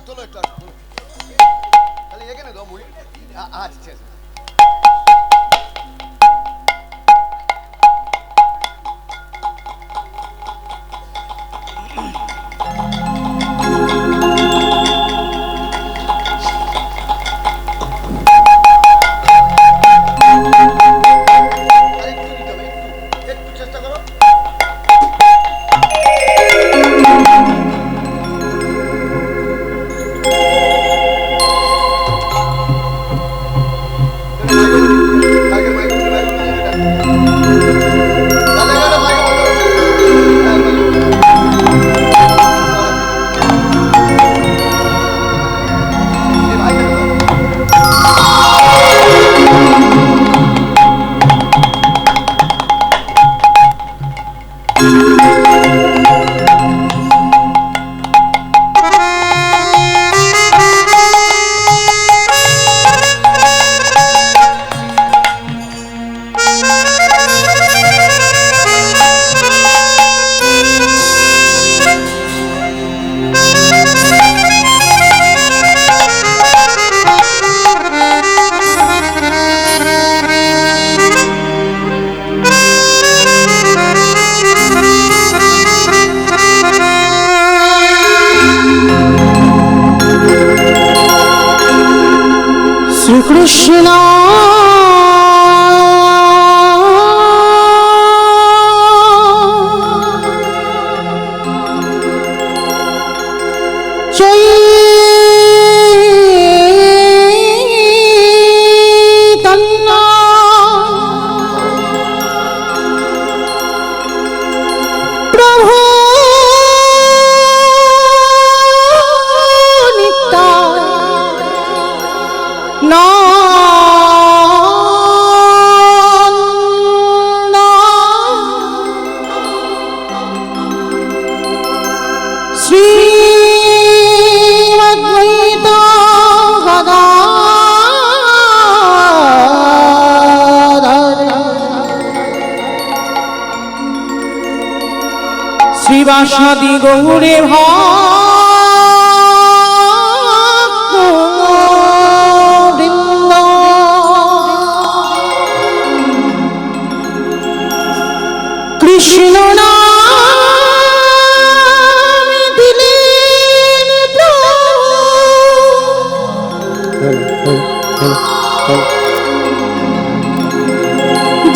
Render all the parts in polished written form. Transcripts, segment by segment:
তোলো একটু তাহলে এখানে দাও মুড়ি। আচ্ছা ঠিক আছে। Krishna Chaitanya Prabhu শ্রীবাসাদি গৌরে ভক্তবৃন্দ কৃষ্ণ নাম দিলেন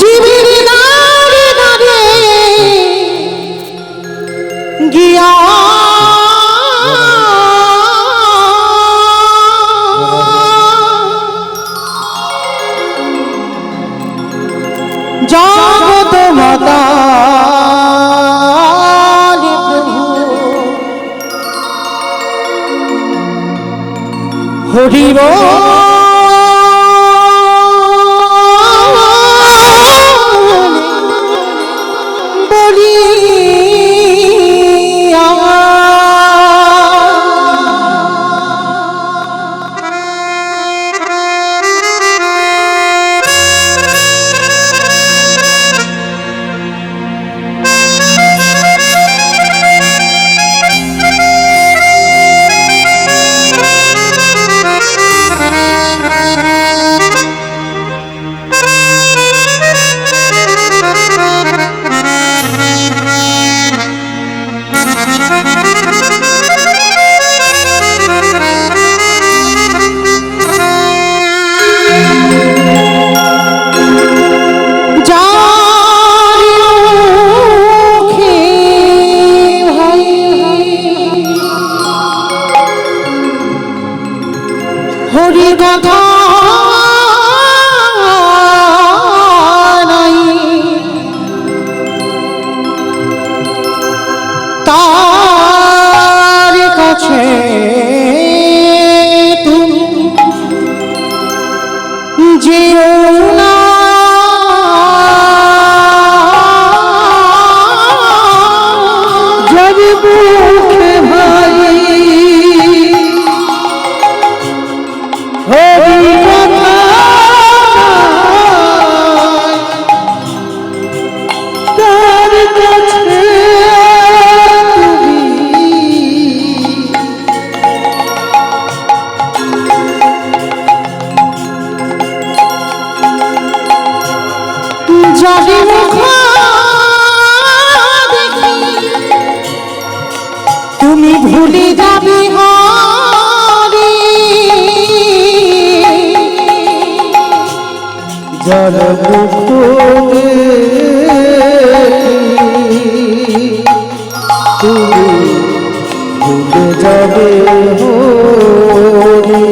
জীবের দাঁড়ে দাঁড়ে গিয়া জগত মাতা প্রভু হরিব হরি কথা নাই তার কাছে তুমি যেও না যাবে বুকে ভাই হরি তুমি ভুলে যাবে হরি যার মুখ তুমি ভুলে যাবে হরি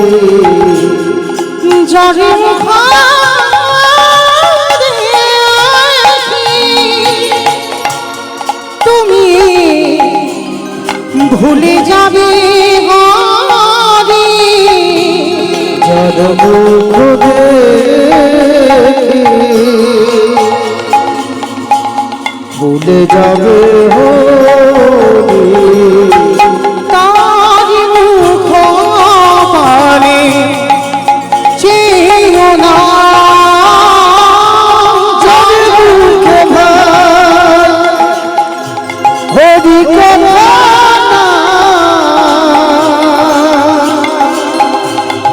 জরে তুমি ভুলে যাবে হরি যার মুখ ভুলে যাবে হরি তারি মুখ পানে চেয়েও না যার মুখে ভাই হরি কথা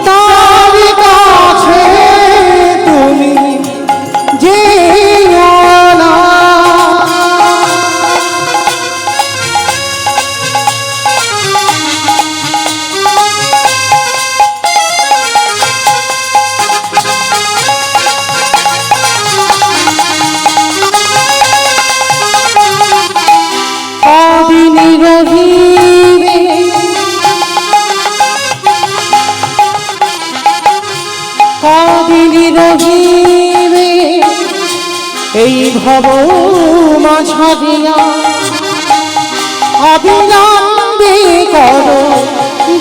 তার কাছে তুমি যেও না কদিনই রহিবে কদিনই রহিবে এই ভব মাঝারিয়া অবিলম্বে করো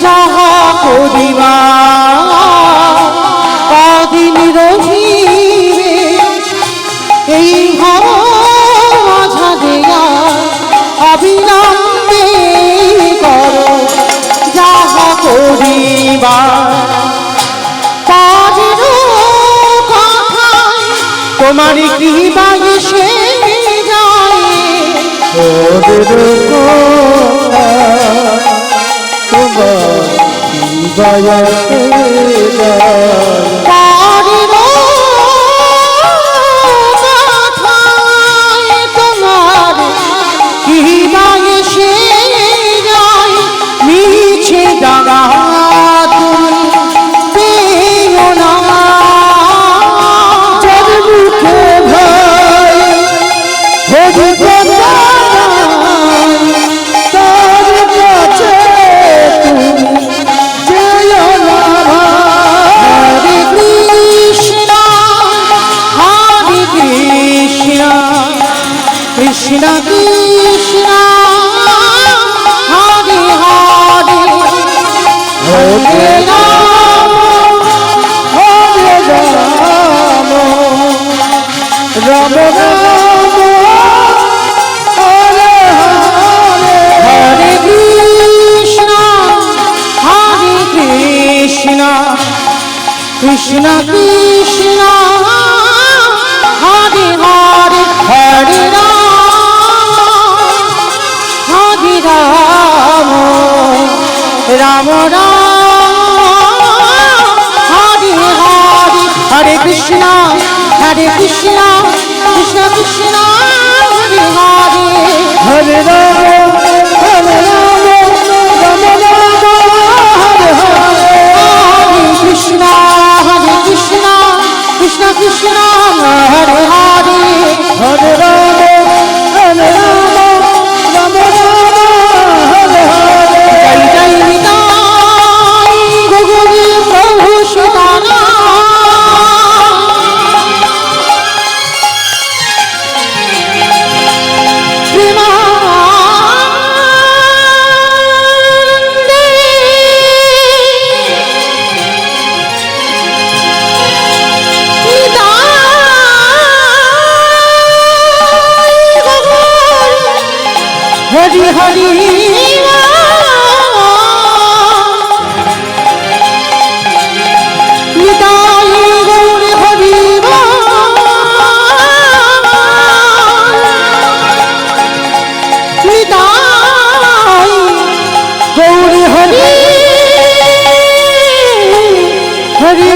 যাহা করিবা কদিন রহিবে এই ভব মাঝারিয়া অবিলম্বে করো যাহা করিবা কাজের কথায় তোমার কৃপা এসে যায় তোমার দয়া কাজের কথায় তোমার কৃপা এসে যায় মিছে দাগা তুমি পেও না যার মুখে ভাই হরি কথা তার কাছে তুমি যেও না হরে কৃষ্ণ কৃষ্ণ কৃষ্ণ হরে হরে হরে রাম হরে রাম রাম রাম হরে হরে হরে কৃষ্ণ কৃষ্ণ কৃষ্ণ হরে হরে হরে রাম রাম হরে হরে হরে কৃষ্ণ কৃষ্ণ কৃষ্ণ হরে হরে হরে রাম হরে রাম রাম রাম হরে হরে হরে কৃষ্ণ কৃষ্ণ কৃষ্ণ হরে হরে হরে রাম হরে রাম রাম রাম হরে হরে জয় জয় নিতাই গৌরী প্রভু সীতারাম হরি হরি নিতাই গৌর হরি নিতাই গৌর হরি হরি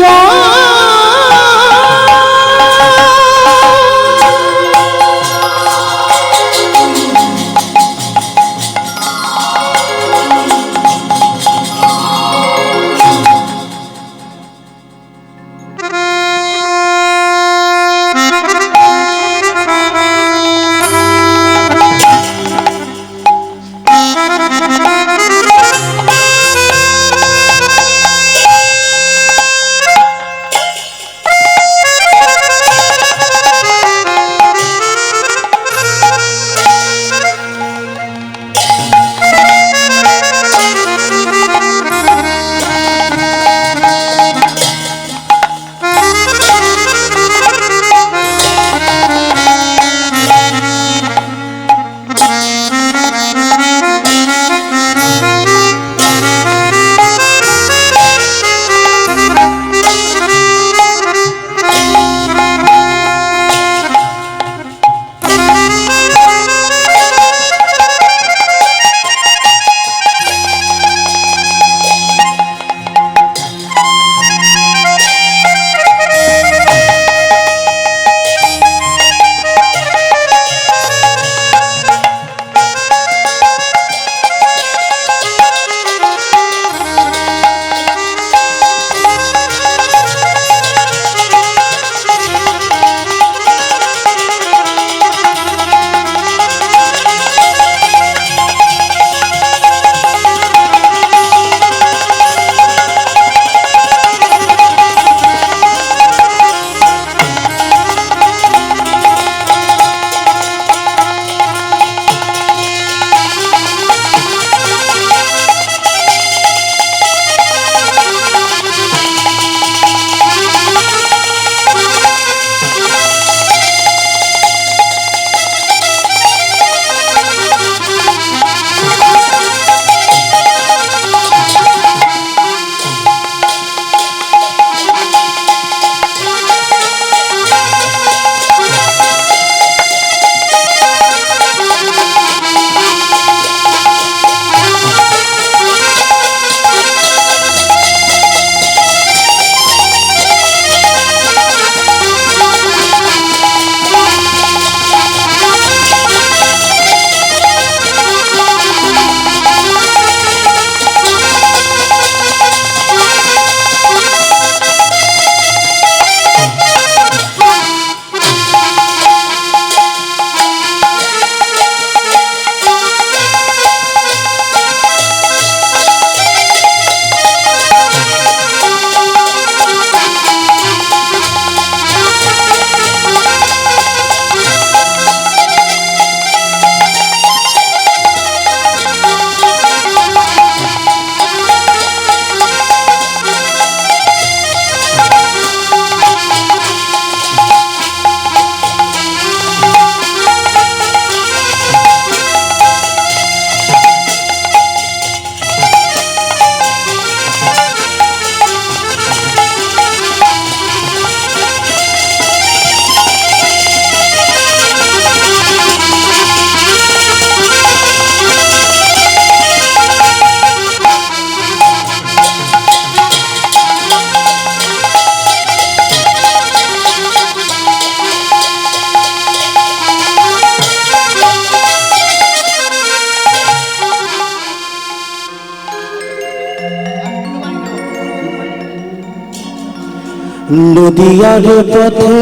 নদিয়ার পথে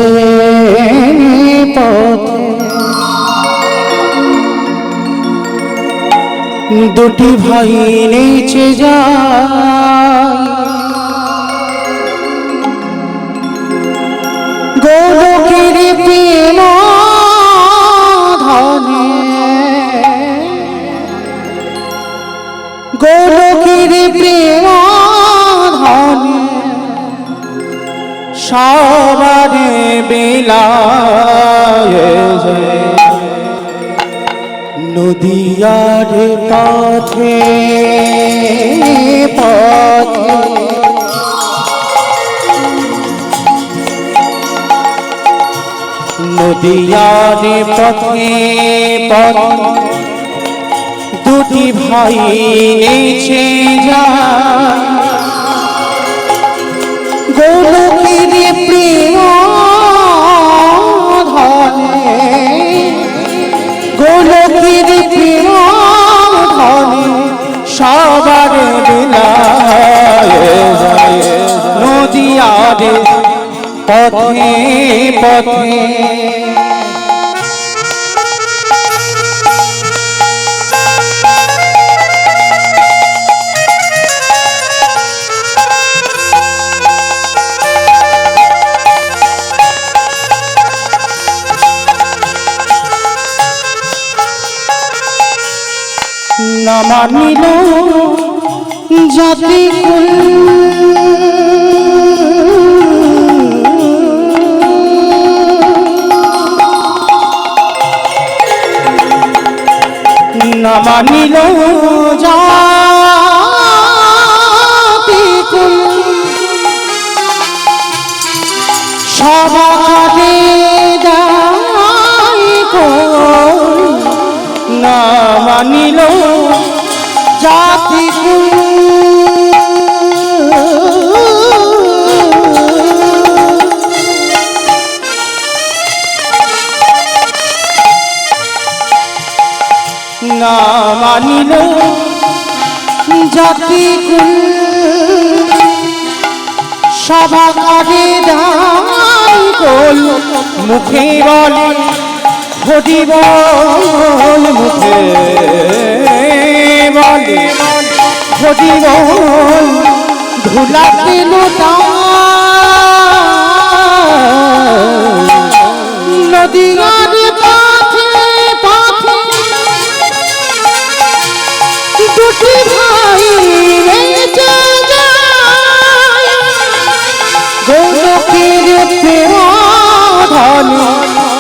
পথে দুটি ভাই নেচে যায় গোলকের প্রেম ধনে গোলকের প্রেম ধনে সবার বেলায় নদিয়ার পথে পথে নদিয়ার পথে পথে দুটি ভাই নেচে যায় গোলকের প্রেম ধনে গোলকের প্রেম ধনে সবার বেলায় নদিয়ার পথে পথে না মানিল জাতি না মানিল জাতি সবারে দায় না মানিল জাতি না মানিল জাতি সভাকারে দায় গোল মুখে বলে হরি বল মুখে বলে হরি বল ধুলাতে লোটা নদিয়ার পথে পথে দুটি ভাই নেচে যায় গোলকের প্রেম ধনে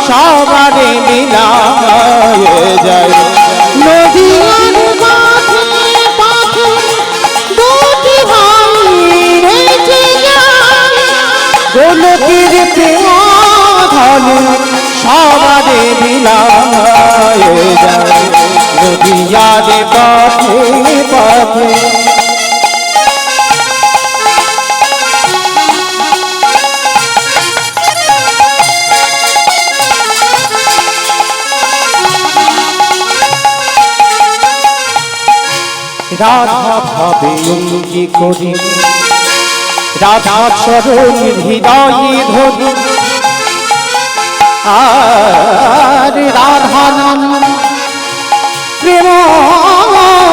সবারে মিলায় যায় নদিয়ার পথে পথে দুটি ভাই নেচে যায় গোলকের প্রেম ধনে সবারে মিলায় যায় নদিয়ার পথে পথে রাধা ভাবে অঙ্গি করি রাধা চরণ হৃদয়ে ধরি আর রাধা নাম প্রেম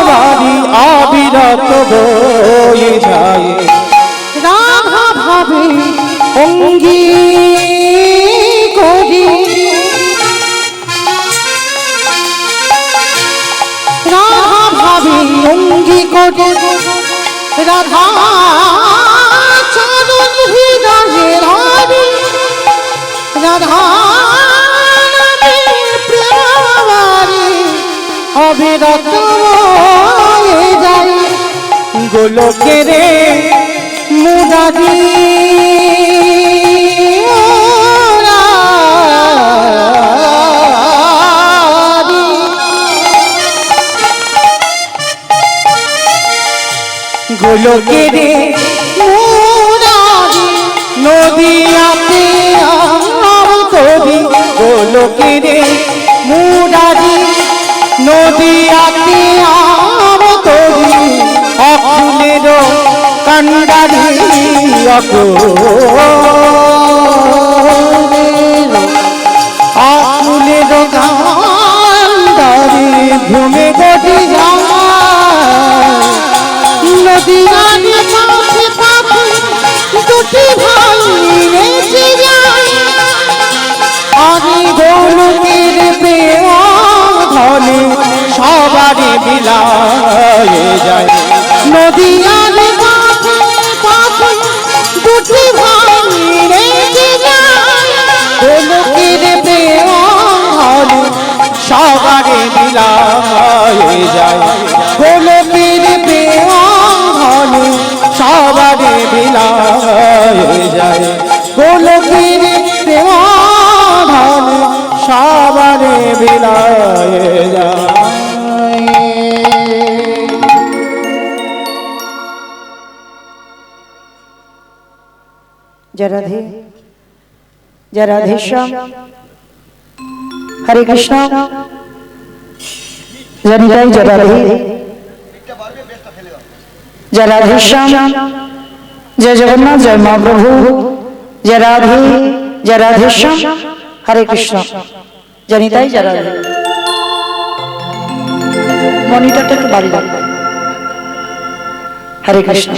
বাড়ি অবিরত বয়ে যায় রাধা ভাবে অঙ্গি করি রাধা ভাবে অঙ্গি করি রাধা চরণ হৃদয়ে ধরি রাধা অবিরত হয়ে যায় গোলকের মুরারি গোলকের মুরারি নদিয়াতে তরি গোলকের মুরারি নদিয়াতে তরি অকুলের কান্ডারি আকুলের গান্ধারে ঘুমে গটি যায় নদীয়ার পাশে পাশে দুটি ভাই রেখে যায় আরে গোলকের প্রেম ধনে সবারে বিলায়ে যায় নদীয়ার পাশে পাশে দুটি ভাই রেখে যায় গোলকের প্রেম ধনে সবারে বিলায়ে যায় গোলকের প্রেম ধনে সবারে বিলায়ে যায় গোলকের প্রেম ধনে সবারে বিলায়ে যায় जय राधे जय राधेश्याम हरे कृष्णा जय निताई जय राधे जय राधेश्याम जय जगन्नाथ जय महाप्रभु जय राधे जय राधेश्याम हरे कृष्णा जय निताई जय राधे मॉनिटरটা একটু বাড়ি দাও हरे कृष्णा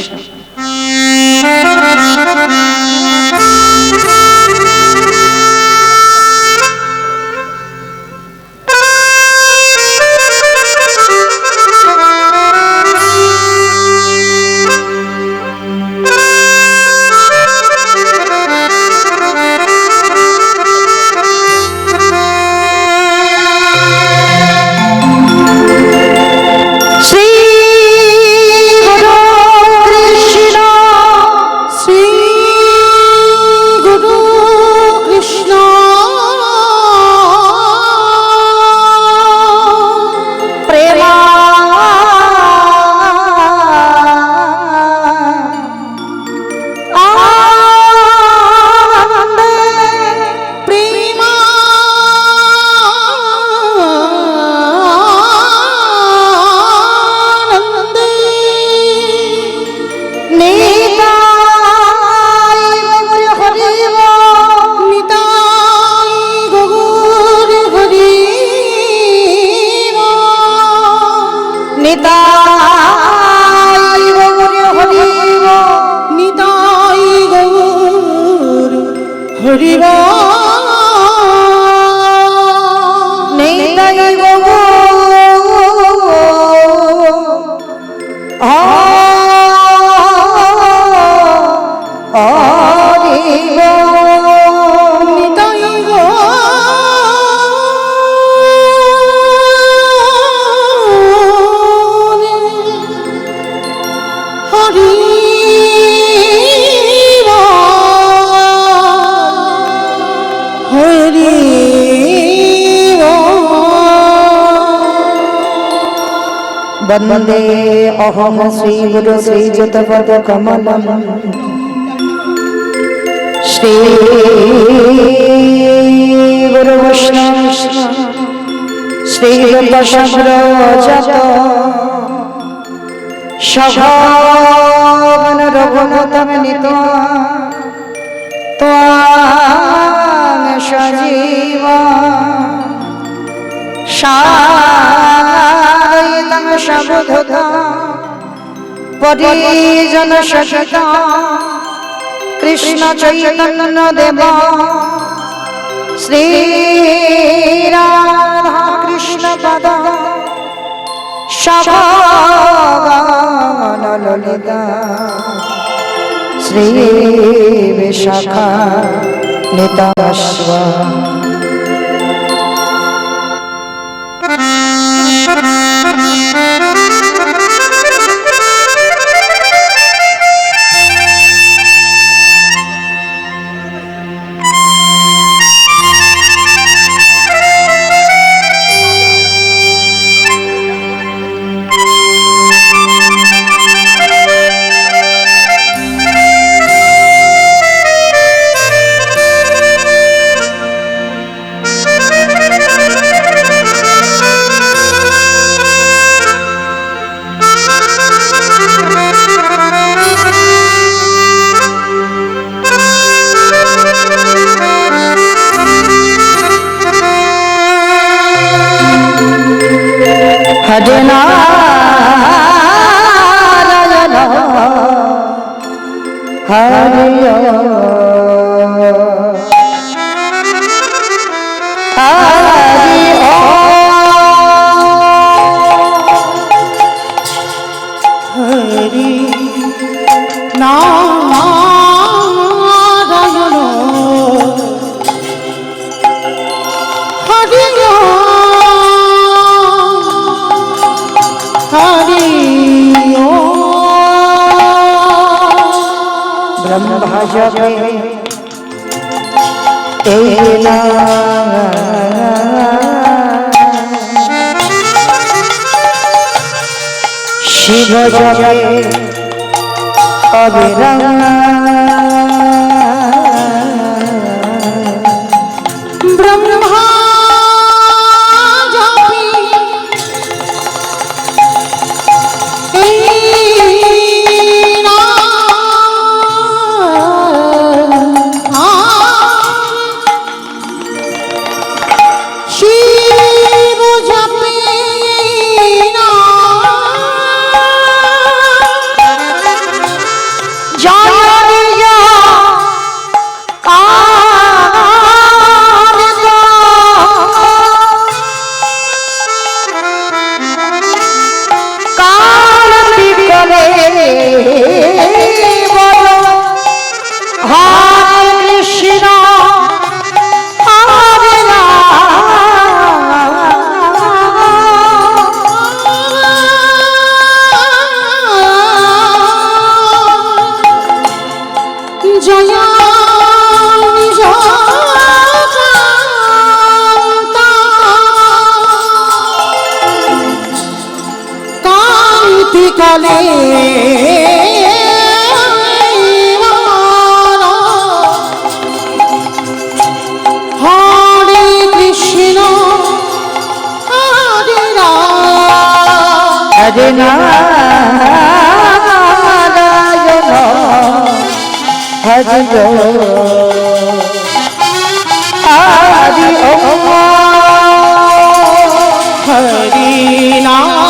वंदे अहम श्री गुरु श्री जतपद कमलम श्री गुरु वैष्णव श्री दशरथ सभावन रघुनाथम नित्वा त्वां सजीवा शायितं शबुधता परिजन सहिता कृष्ण चैतन्य देवा श्री राधा कृष्ण पदा सभागान ललिता श्री विशाखा निताश्वा হরি হরি নারায়ণ হরি হরি ব্রহ্মা জপে এই শিব জপে অবিরাম ব্রহ্মা জপে শিব জপে জয়া কালে হরে কৃষ্ণ হরে রাম হরে নারায়ণ হরি হরি হরি নারায়ণ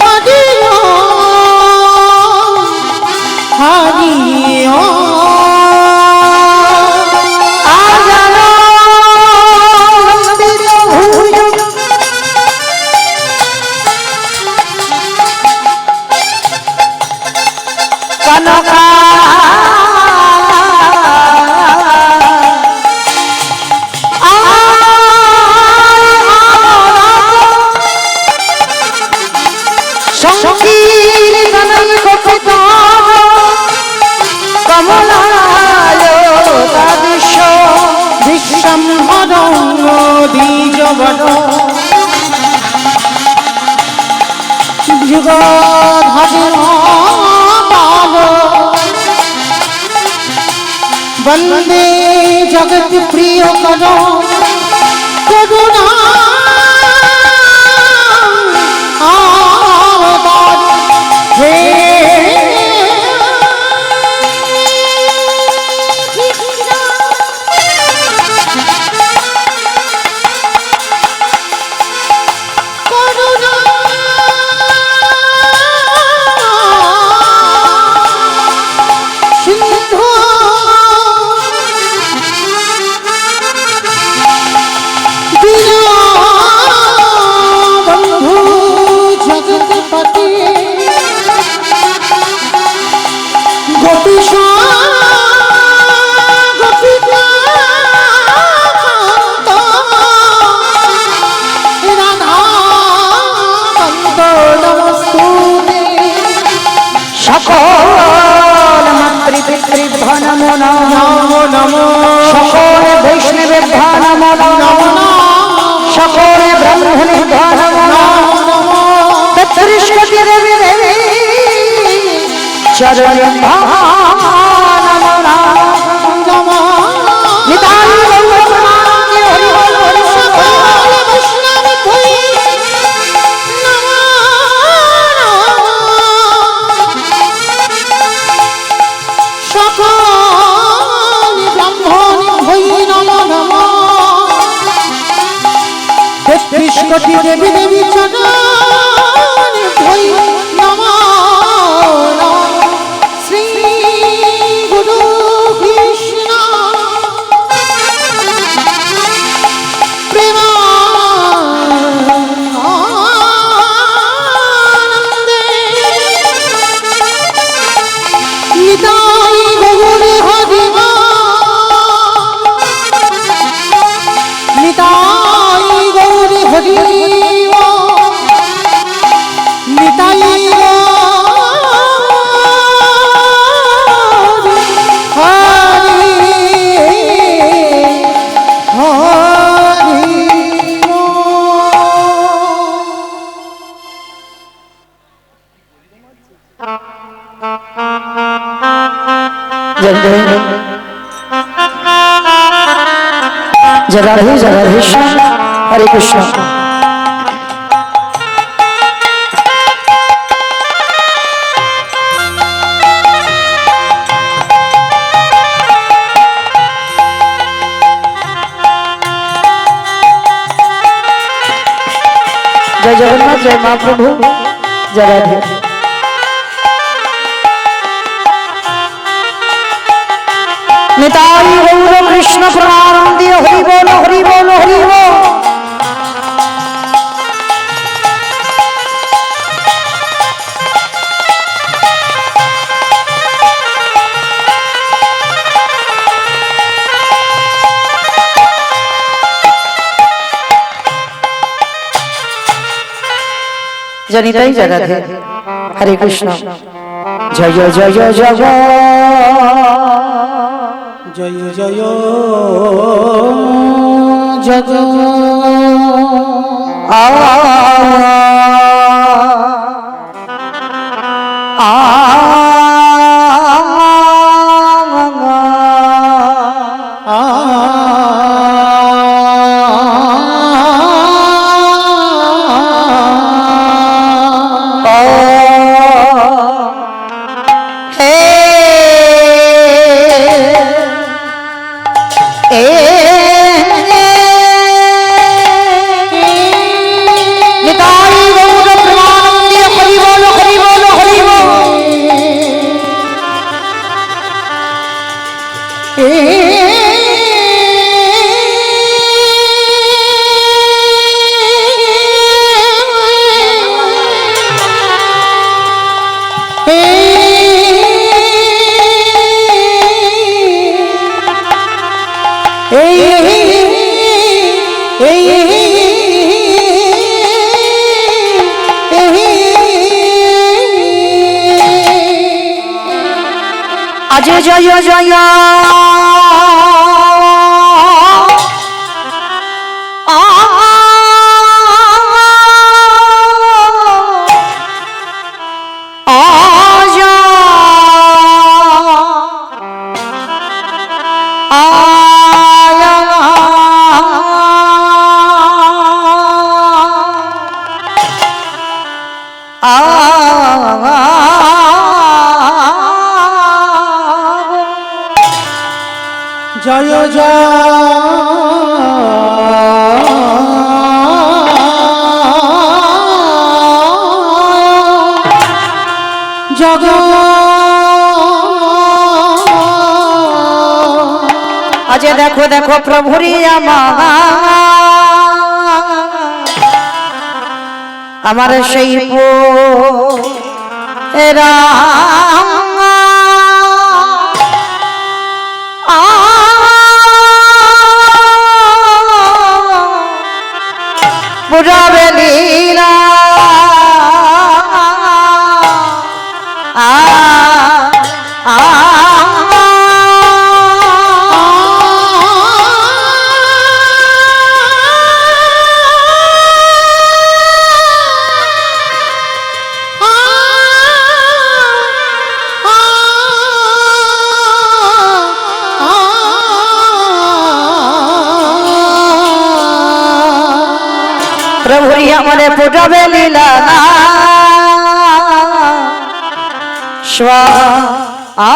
হরি হরি वंदे जगत प्रिय करो करुणा अवतार हे সকলে বৈষ্ণবের নমো সকলে ব্রাহ্মণের নমো তৎরিষ্কতি দেবী দেবী চরণে নমো নমো নিতাই গৌরমাঙ্গে হরি হরি সকলে বৈষ্ণব কই নমো সকল তেত্রিশ কোটি দেবী দেবী চরণ নমঃ जय जय जय राधे श्याम हरे कृष्ण। जय जगन्नाथ जय महाप्रभु जय राधे। निताई गौर कृष्ण प्रेमानंद हरि बोल हरि बोल हरि बोल। जनिताई जगत है हरे कृष्ण। जय जय जय जय जय जय जय जग आ अजय जय जय जय जय जग अजय देखो देखो प्रभुरी আমার সেই এরা বুঝাবে লীলা प्रभुरी हमारे पुटबे लीला स्वाहा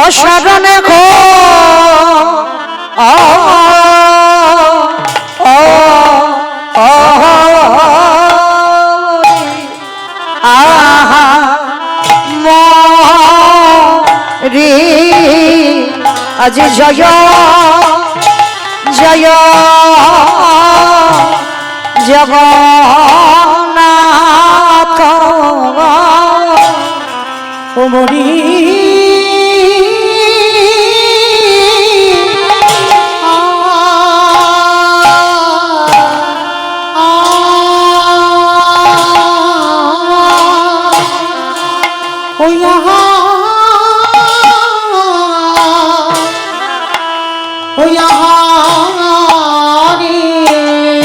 अशरणे को आज जय जय जगन्नाथ ओमरी ओ यहाँ रे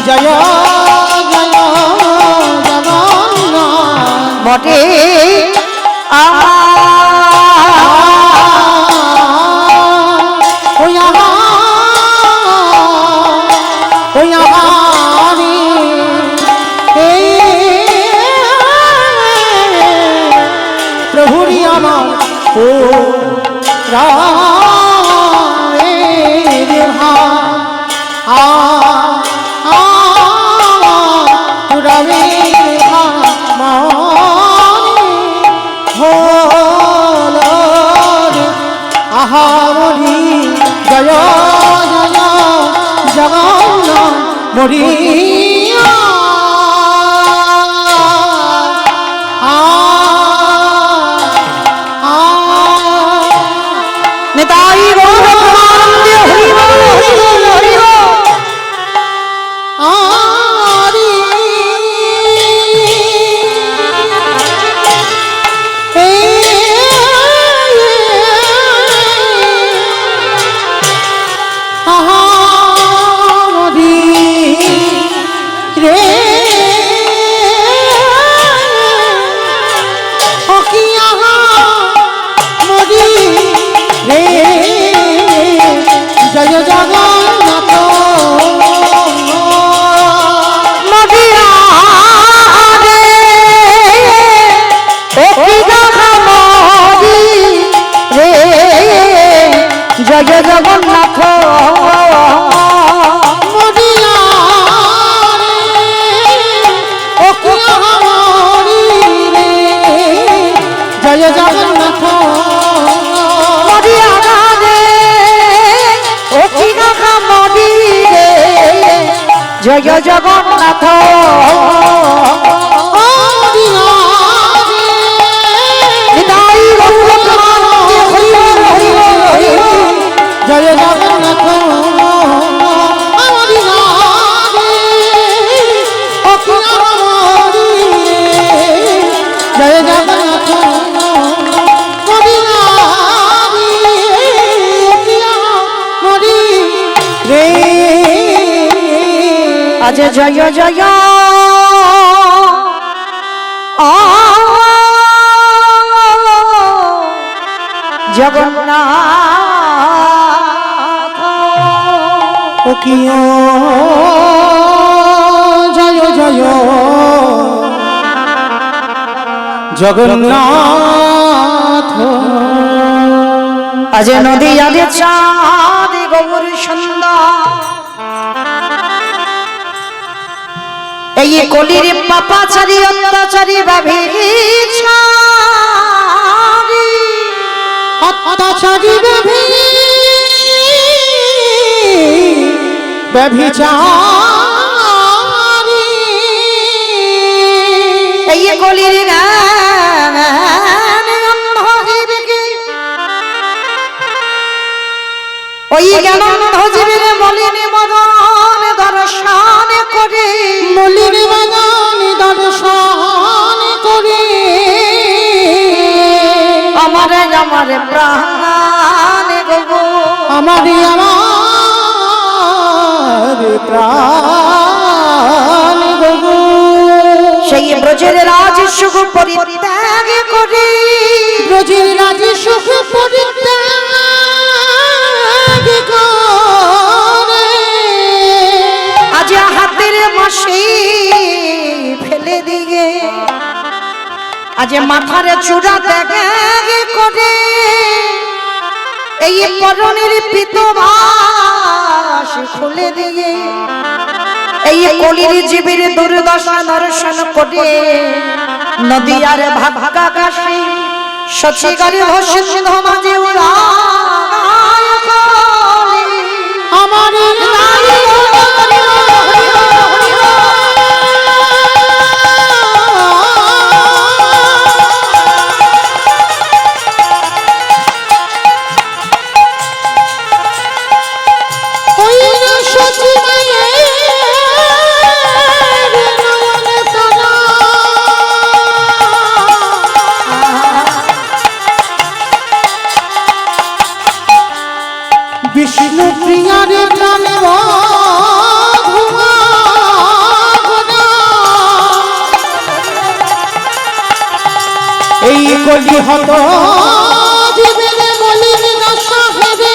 জয় জয় জগন্নাথ বটে প্রভুরি আমার ও আহামরি জয় জয় জগন্নাথ মরিয়া নিতাই গৌর প্রেমানন্দে হরি বল হরি বল হরি বল। জয় জগন্নাথ মদিয়া রে ও কি দেখা মদি রে জয় জগন্নাথ মদিয়া রে ও কি আমারি রে জয় জগন্নাথ মদিয়া রে ও কি দেখা মদি রে জয় জগন্নাথ নিতাই গৌর প্রেমানন্দে হরি বল হরি বল হরি বল। জয় জগন্নাথ জয় জগন্নাথ রে আজ জয় জয় জগন্নাথ ও কিয় জয় জয় জগন্নাথ আজ নদী আদে চাঁদ গৌর সুন্দর এই কলির পাপাচারী অত্যাচারী অত্যাচারী ব্যভিচারী এই কলির ওই জ্ঞানন্ধ জীবের মলিনী মদন দর্শন করে মলিনী মদন দর্শন করে আমার আমার প্রাণ গো আমার প্রাণ গো সেই ব্রজের রাজ সুখ পরিত্যাগ করে ব্রজের রাজ সুখ পরিত্যাগ করে আজ হাতের বসে ফেলে দিয়ে আজ মাথার চূড়া ত্যাগ করে এই পরনের পিতবাস খুলে দিয়ে এই কলির জীবের দুর্দশা দর্শন করে নদীয়ার ভাগা কাশি সচিগারে সিন্ধ মাঝে আমার কলি হত জীবনে বলিনি দশা ভেবে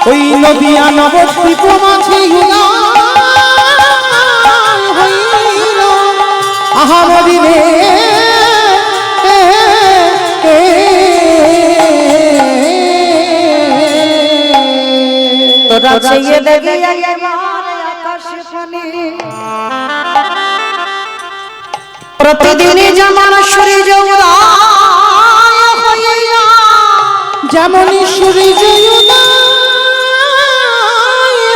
ওই নদিয়া নবদ্বীপ মাঝে হইল আহামরি রে তোরা চেয়ে দেখি আকাশ পানে প্রতিদিনই যেমন সূর্য উদয় হইয়া যেমন সূর্য উদয়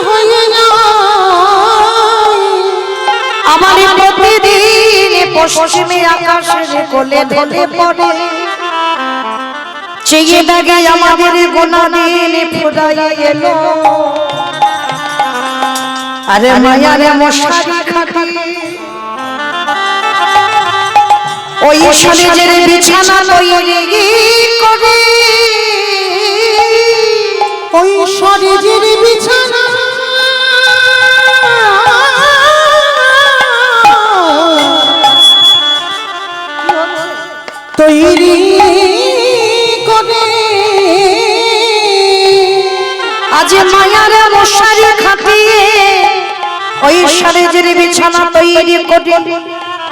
হইয়া আমার প্রতিদিন পশ্চিমে আকাশের কোলে ঢলে পড়ে চেয়ে দেখে আমাদের গোনা দিন ফুরাইয়া এলো আরে মায়ারে মশারি খাটি ওই সরেজের বিছানা তৈরি করে ওই সরেজের বিছানা তৈরি করে আজ মায়ারে মশারি খাটিয়ে ওই সরেজের বিছানা তৈরি করে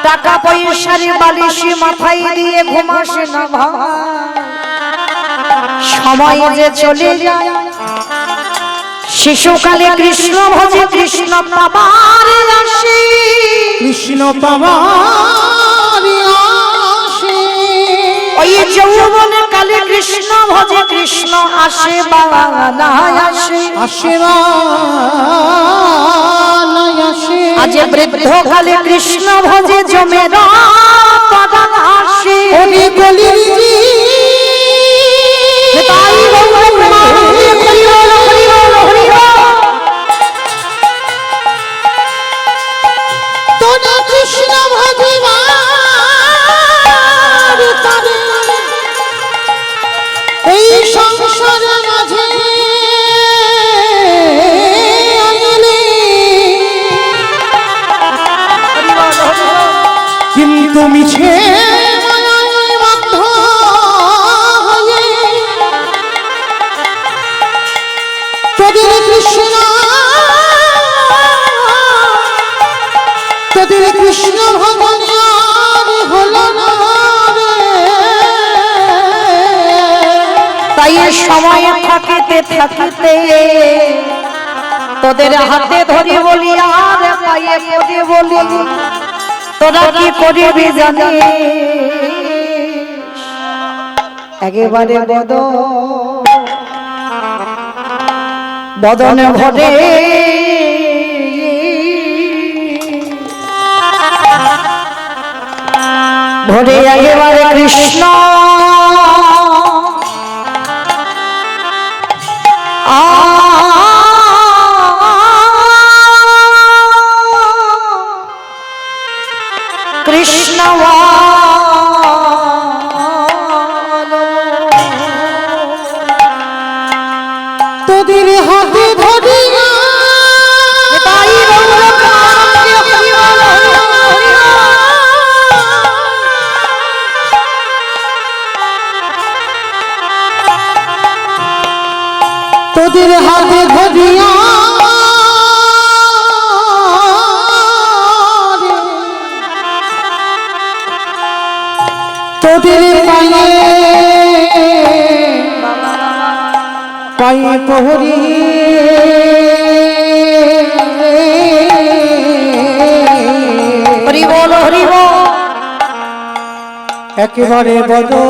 টাকা পয়সার বালিশে মাথায় দিয়ে ঘুমাসে না ভাই সময় যে চলে যায় শিশুকালে কৃষ্ণ ভজে কৃষ্ণ পাবার আসে কৃষ্ণ পাবার আসে ওই যৌবনে কালে কৃষ্ণ ভজে কৃষ্ণ আসে বাংলা আসে আসে আসে আজ বৃদ্ধ কালে কৃষ্ণ ভজে জমে রাত আসে ওরে গলির তাই তোরা কৃষ্ণ ভগবান তবে এই সংসার মাঝে আনলে কিন্তু মিছে মায়ায় বাধ্য হয়ে তোদের কৃষ্ণ ভগবান হলো না তাই সময় থাকিতে থাকিতে তোদের হাতে ধরি বলি আর পায়ে পড়ে বলি তোরা কি করবি জানি একেবারে বদন ভরে ভরে একেবারে কৃষ্ণ কৃষ্ণ তোদের হাতে ধরিয়া তোদের হাতে ধরিয়া তোদের পায়ে পায়ে প্রহরী হরি বল হরি বল একেবারে বদন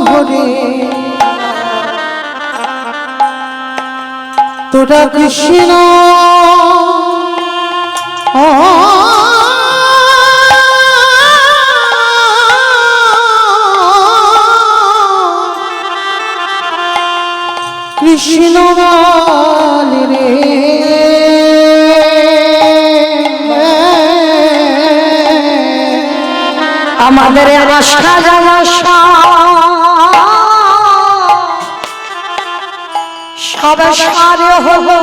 ভরে তোরা কৃষ্ণ কৃষ্ণ বল রে আমাদের আশা জানাশা সব সারে হলো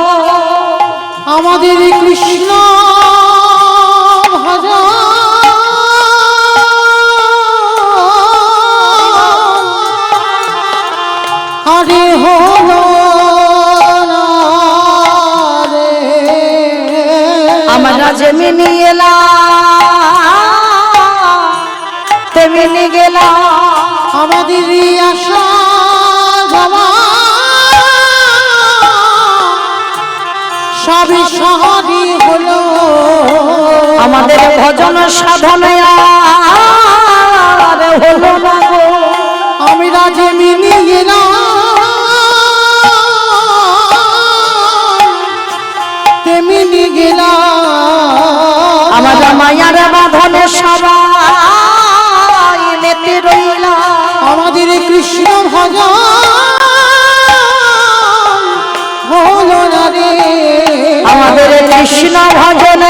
আমাদের কৃষ্ণ ভজন হরে হলো না রে। আমরা যেমনি এলাম তেমনি গেলাম আমাদের আশা জমা সবই সহরি হলো আমাদের ভজন সাধনা আর হলো না গো। আমরা যেমনি গেলাম তেমনি গেলাম আমরা মায়ার বাঁধনে সবাই মেতে রইলাম আমাদের কৃষ্ণ ভজন হলো না রে। আমাদের কৃষ্ণ ভজন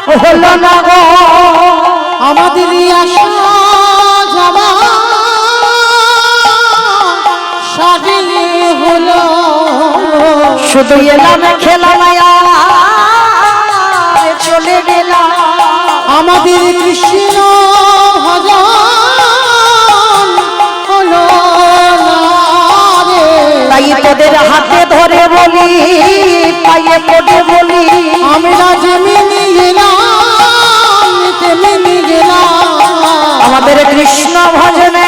হলো না গো। আমাদের আশা যাবা সাজিলে হলো শুধু এলাম খেলাম চলে গেলাম আমাদের কৃষ্ণ ভজন হলো না রে। তাই তোদের হাতে ধরে বলি পায়ে পড়ে বলি আমরা যেমনি গেলাম তেমনি গেলাম আমাদের কৃষ্ণ ভজনে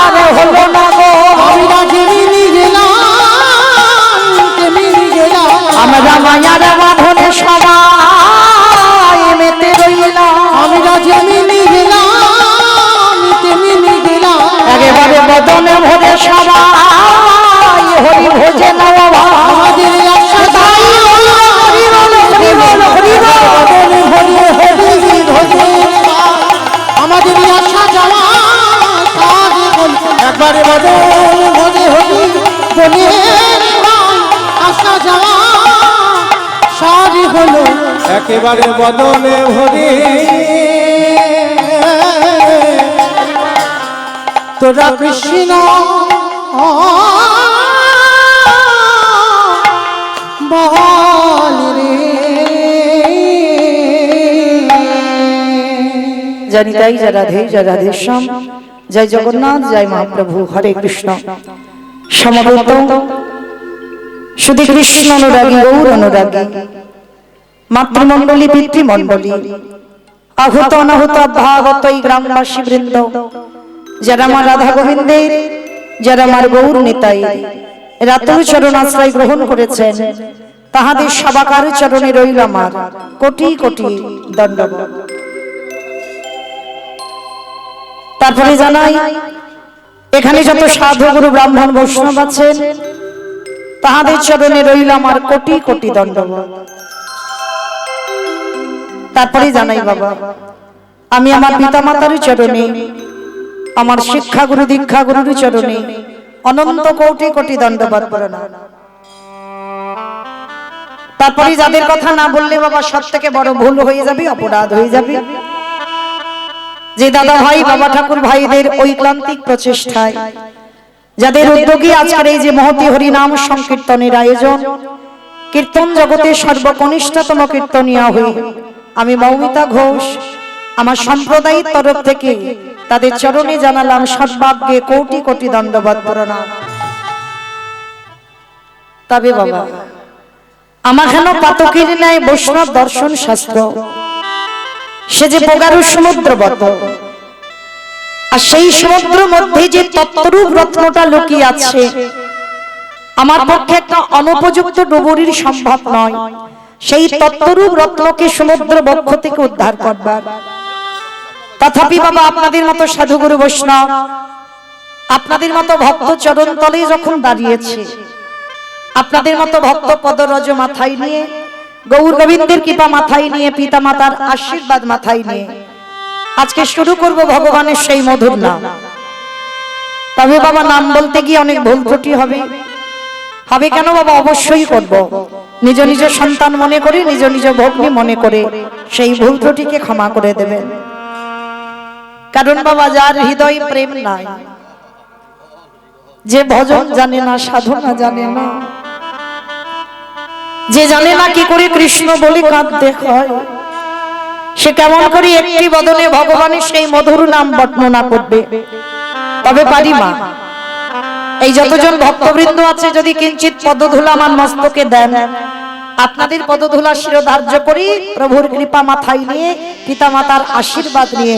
আর হলো না গো। আমরা যেমনি গেলাম তেমনি গেলাম আমরা মায়ার বাঁধনে সবাই মেতে রইলাম আমরা যেমনি গেলাম তেমনি গেলাম একেবারে বদনে ভরে সবাই হরি ভোজে না বাবা আমাদের আশা যাই হরি বল হরি বল হরি বল বদনে ভরে হরি ভজে আমাদের আশা যাওয়া কাজ বল একবারে বদন ভরে হরি বলে আশা যাওয়া সারি হলো একেবারে বদনে ভরে তোরা কৃষ্ণ বল রে। জানি তাই জয় রাধে জয় রাধেশ্যাম জয় জগন্নাথ জয় মহাপ্রভু হরে কৃষ্ণ সমবেত শুধু কৃষ্ণ অনুরাগী গৌর অনুরাগী মাতৃমণ্ডলী পিতৃমণ্ডলী আহুত অনাহুত ভাগত এই গ্রামবাসী বৃন্দ যারা আমার রাধা গোবিন্দের যারা আমার গৌর নিতাই রাতুল চরণ আশ্রয় গ্রহণ করেছেন তাহাদের সবাকার চরণে রইল আমার কোটি কোটি দণ্ডবত। তারপরে জানাই এখানে যত সাধু গুরু ব্রাহ্মণ বৈষ্ণব আছেন তাহাদের চরণে রইল আমার কোটি কোটি দণ্ডবত। তারপরে জানাই বাবা আমি আমার পিতা মাতার চরণে আমার শিক্ষা গুরু দীক্ষা গুরুর চরণে অনন্ত কোটি কোটি দণ্ডবত প্রণাম। তারপরে যাদের কথা না বললে বাবা সব থেকে বড় ভুল হয়ে যাবে অপরাধ হয়ে যাবে যে দাদা ভাই বাবা ঠাকুর ভাইদের ঐক্লান্তিক প্রচেষ্টায় যাদের উদ্যোগে আজকের এই যে মহতি হরিনাম সংকীর্তনের আয়োজন কীর্তন জগতের সর্বকনিষ্ঠতম কীর্তনিয়া হয়ে আমি মৌমিতা ঘোষ আমার সম্প্রদায়ের তরফ থেকে তাদের চরণে জানালাম সর্বাগ্যে কোটি কোটি দণ্ডবত প্রণাম। তবে বাবা আমার কেন পাতকের ন্যায় বৈষ্ণব দর্শন শাস্ত্র সে যে প্রগাঢ় সমুদ্রবত আর সেই সমুদ্র মধ্যে যে তত্ত্বরূপ রত্নটা লুকিয়ে আছে আমার পক্ষে একটা অনুপযুক্ত ডুবুরির সম্ভব নয় সেই তত্ত্বরূপ রত্নকে সমুদ্র বক্ষ থেকে উদ্ধার করবার। তথাপি বাবা আপনাদের মতো সাধুগুরু বৈষ্ণব আপনাদের মতো ভক্ত চরণ তলে যখন দাঁড়িয়েছে আপনাদের মতো ভক্ত পদরজ মাথায় নিয়ে গৌর গোবিন্দের কৃপা মাথায় নিয়ে পিতা মাতার আশীর্বাদ মাথায় নিয়ে আজকে শুরু করব ভগবানের সেই মধুর নাম। তবে বাবা নাম বলতে গিয়ে অনেক ভুল ত্রুটি হবে কেন বাবা? অবশ্যই করব। নিজ নিজ সন্তান মনে করে, নিজ নিজ ভগ্নী মনে করে সেই ভুল ত্রুটিকে ক্ষমা করে দেবেন। কারণ বাবা, যার হৃদয় প্রেম নাই, যে ভজন জানে না, সাধনা জানে না, যে জানে না কি করে কৃষ্ণ বলে কাঁদতে হয়, সে কেমন করে একটি বদনে ভগবানের সেই মধুর নাম বর্ণনা করবে? তবে পারি মা, এই যতজন ভক্তবৃন্দ আছে, যদি কিঞ্চিত পদধূলা আমার মস্তকে দেন, আপনাদের পদধূলা শিরোধার্য করি, প্রভুর কৃপা মাথায় নিয়ে, পিতা মাতার আশীর্বাদ নিয়ে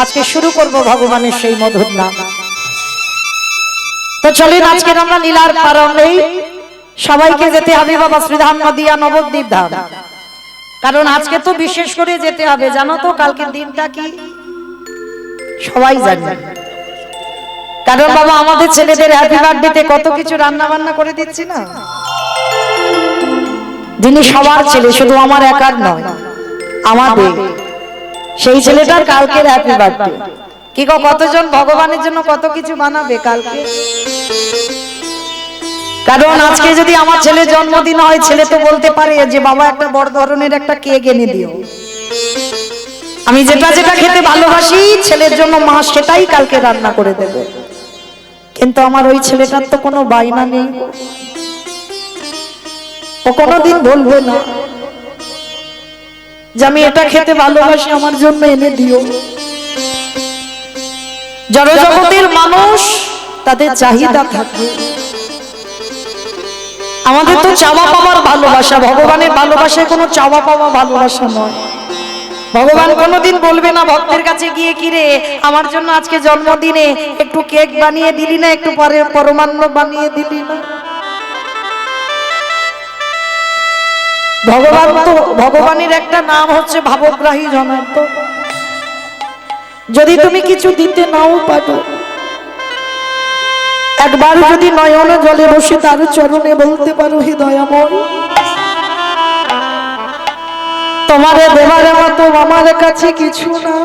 আজকে শুরু করব ভগবানের সেই মধুর নাম। তো চলেন, আজকের আমরা লীলার প্রারম্ভে সবাইকে যেতে হবে বাবা শ্রীধাম নদিয়া নবদ্বীপ ধাম। কারণ আজকে তো বিশেষ করে যেতে হবে, জানো তো কালকের দিনটা কি সবাই জানে। কারণ বাবা, আমাদের ছেলেদের হ্যাপি বার্থডেতে কত কিছু রান্না বান্না করে দিচ্ছি না। যিনি সবার ছেলে, শুধু আমার একার নয়, আমাদের সেই ছেলেটার কালকের হ্যাপি বার্থডে। কি গো, কতজন ভগবানের জন্য কত কিছু বানাবে কালকে? কারণ আজকে যদি আমার ছেলের জন্মদিন হয়, ছেলে তো বলতে পারে যে বাবা একটা বড় ধরনের একটা কেক এনে দিও। আমি যেটা যেটা খেতে ভালোবাসি, ছেলের জন্য মা সেটাই কালকে রান্না করে দেবে। কিন্তু আমার ওই ছেলেটার তো কোনো বায়না নেই, ও কোনোদিন বলবে না যে আমি এটা খেতে ভালোবাসি, আমার জন্য এনে দিও। জড়জগতের মানুষ তাদের চাহিদা থাকে, আমাদের তো চাওয়া পাওয়ার ভালোবাসা। ভগবানের ভালোবাসায় কোনো চাওয়া পাওয়া ভালোবাসা নয়। ভগবান কোনোদিন বলবে না ভক্তের কাছে গিয়ে, কিরে আমার জন্য আজকে জন্মদিনে একটু কেক বানিয়ে দিলি না, একটু পরে পরমান্ন বানিয়ে দিলি না। ভগবান তো, ভগবানের একটা নাম হচ্ছে ভাবগ্রাহী জনার্দন। যদি তুমি কিছু দিতে নাও পারো, একবার যদি নয়ন জলে বসে তার চরণে বলতে পারো, হৃদয়াময় তোমারে দেবার মতো আমার কাছে কিছু না।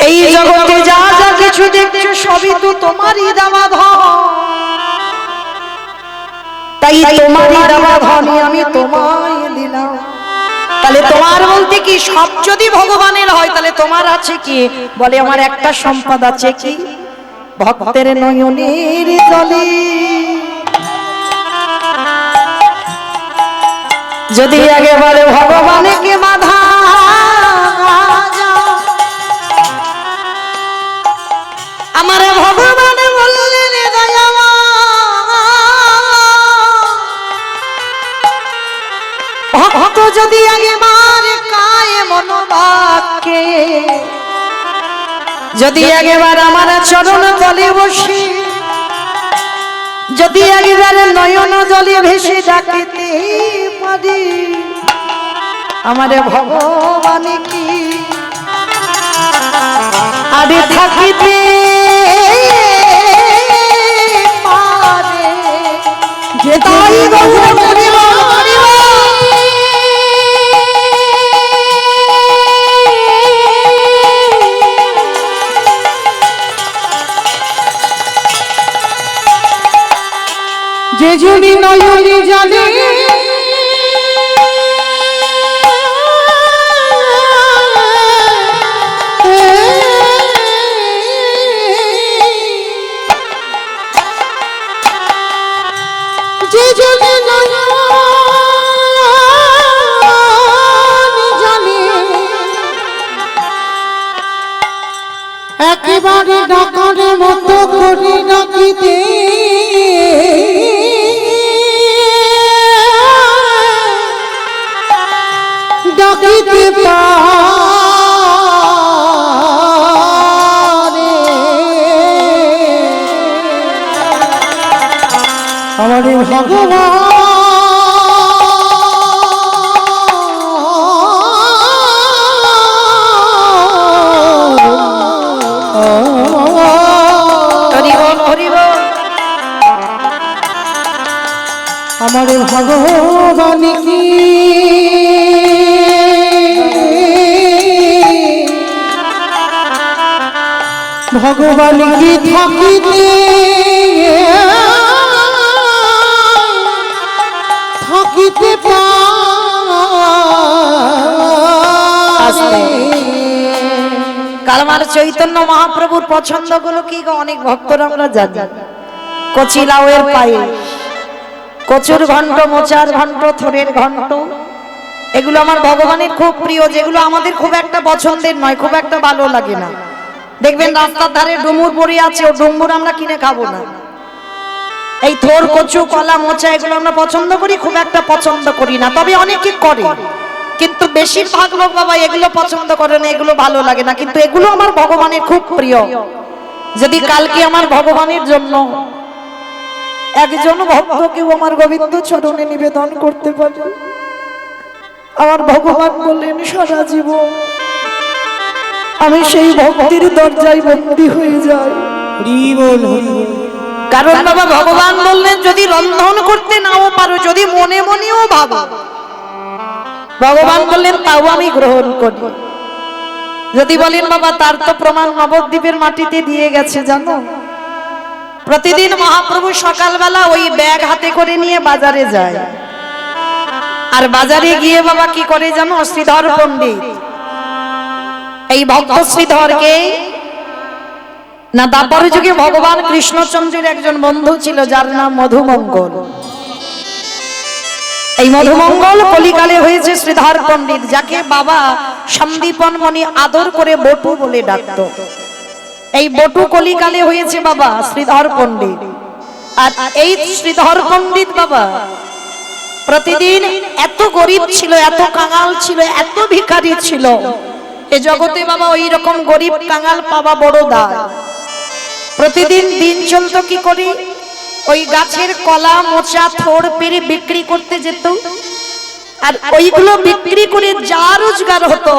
এই জগতে যা যা কিছু দেখছো সবই তো তোমারই দেওয়া ধন, তাই তোমারই দেওয়া ধনই আমি তোমায় দিলাম। তাহলে তোমার বলতে কি, সব যদি ভগবানের হয় তাহলে তোমার আছে কি? বলে আমার একটা সম্পদ আছে, কি? ভক্তের নয়নের জলে যদি একেবারে ভগবানকে বাধা আমার ভগবান বললেন ভক্ত যদি একেবারে কায় মনোবাক্যে, যদি একবার আমার চরণ তলে বসে, যদি একেবারে নয়ন জলে ভেসে ডাকিতে পারি, আমার ভগবান কি আরে থাকিতে পারে? যে তাই যে যদি নয়নে জানে যে যদি নয়নে জানে, একেবারে ডাকার মতো করে ডাকিতে ডাকিতে পারে। আমার ভগবান আমার ভগবান কি ভগবান কি থাকিতে ডাকিতে পারে। কালমার চৈতন্য মহাপ্রভুর পছন্দ গুলো কি গো? অনেক ভক্তরা আমরা জানি, কচি লাউয়ের পায়ে, কচুর ঘন্ট, মোচার ঘন্ট, থোরের ঘন্ট, এগুলো আমার ভগবানের খুব প্রিয়, যেগুলো আমাদের খুব একটা পছন্দের নয়, খুব একটা ভালো লাগে না। দেখবেন রাস্তার ধারে ডুমুর পড়ে আছে, ও ডুমুর আমরা কিনে খাবো না। এই থোর, কচু, কলা, মোচা এগুলো আমরা পছন্দ করি, খুব একটা পছন্দ করি না, তবে অনেকে করে। কিন্তু বেশিরভাগ লোক বাবা এগুলো পছন্দ করে না, এগুলো ভালো লাগে না, কিন্তু এগুলো আমার ভগবানের খুব প্রিয়। যদি কালকে আমার ভগবানের জন্য একজন ভক্তকেও আমার গোবিন্দ চরণে নিবেদন করতে পারে, আমার ভগবান বললেন সারা জীবন আমি সেই ভক্তির দরজায় বন্দী হয়ে যাই। কারণ বাবা ভগবান বললেন যদি রন্ধন করতে নাও পারো, যদি মনে মনেও ভাবো, ভগবান বললেন তাও আমি গ্রহণ করি। যদি বলেন বাবা তার তো প্রমাণ নবদ্বীপের মাটিতে দিয়ে গেছে, জানো প্রতিদিন মহাপ্রভু সকালবেলা ওই ব্যাগ হাতে করে নিয়ে বাজারে যায়, আর বাজারে গিয়ে বাবা কি করে জানো? শ্রীধর পণ্ডিত, এই ভক্ত শ্রীধরকে না তারপরে যুগে ভগবান কৃষ্ণচন্দ্রের একজন বন্ধু ছিল যার নাম মধুমঙ্গল। এই মধুমঙ্গল কলিকালে হয়েছে শ্রীধর পণ্ডিত, যাকে বাবা সন্দীপন মণি আদর করে বটু বলে ডাকত। এই বটু কলিকালে হয়েছে বাবা শ্রীধর পণ্ডিত। আর এই শ্রীধর পণ্ডিত বাবা প্রতিদিন এত গরিব ছিল, এত কাঙাল ছিল, এত ভিখারি ছিল, এ জগতে বাবা ওই রকম গরিব কাঙাল পাওয়া বড় দায়। প্রতিদিন দিন চলত কি করে? ওই গাছের কলা, মোচা, থোড় পেরে বিক্রি করতে যেত, আর ওইগুলো বিক্রি করে যা রোজগার হতো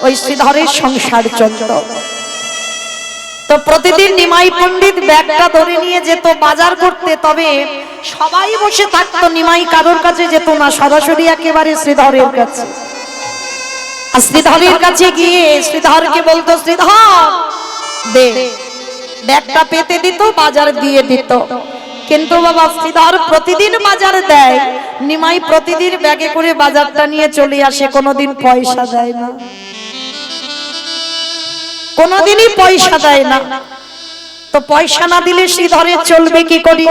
ওই শ্রীধরের সংসার চলত। তো প্রতিদিন নিমাই পণ্ডিত ব্যাগটা ধরে নিয়ে যেত বাজার করতে, তবে সবাই বসে থাকতো, নিমাই কারোর কাছে যেত না, সরাসরি একেবারে শ্রীধরের কাছে। আর শ্রীধরের কাছে গিয়ে শ্রীধরকে বলতো শ্রীধর দে, ব্যাগটা পেতে দিত, বাজার দিয়ে দিত। কিন্তু বাবা শ্রীধর প্রতিদিন বাজার দেয়, নিমাই প্রতিদিন ব্যাগে করে বাজারটা নিয়ে চলে আসে, কোনোদিন পয়সা দেয় না, কোনোদিনই পয়সা দেয় না। তো পয়সা না দিলে শ্রীধরের চলবে কি করি?